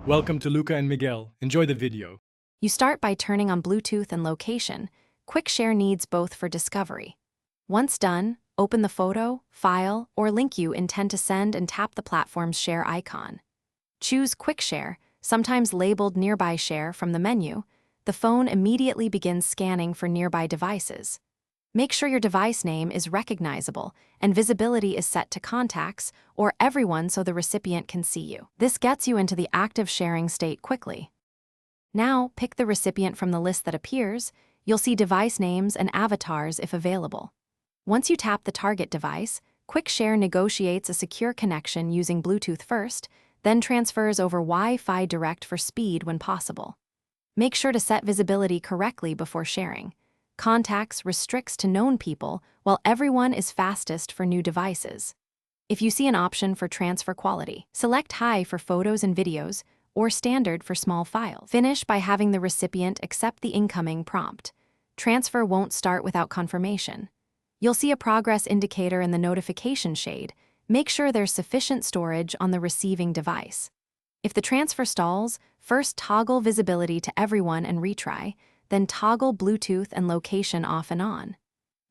Welcome to Luca and Miguel. Enjoy the video. You start by turning on Bluetooth and location. Quick share needs both for discovery. Once done, open the photo, file, or link you intend to send and tap the platform's share icon. Choose Quick Share, sometimes labeled Nearby Share, from the menu. The phone immediately begins scanning for nearby devices. Make sure your device name is recognizable and visibility is set to contacts or everyone so the recipient can see you. This gets you into the active sharing state quickly. Now, pick the recipient from the list that appears. You'll see device names and avatars if available. Once you tap the target device, Quick Share negotiates a secure connection using Bluetooth first, then transfers over Wi-Fi Direct for speed when possible. Make sure to set visibility correctly before sharing. Contacts restricts to known people, while everyone is fastest for new devices. If you see an option for transfer quality, select High for photos and videos, or Standard for small files. Finish by having the recipient accept the incoming prompt. Transfer won't start without confirmation. You'll see a progress indicator in the notification shade. Make sure there's sufficient storage on the receiving device. If the transfer stalls, first toggle visibility to everyone and retry, then toggle Bluetooth and location off and on.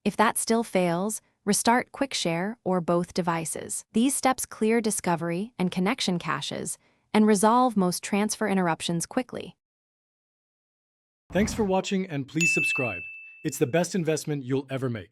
If that still fails, restart Quick Share or both devices. These steps clear discovery and connection caches and resolve most transfer interruptions quickly. Thanks for watching and please subscribe. It's the best investment you'll ever make.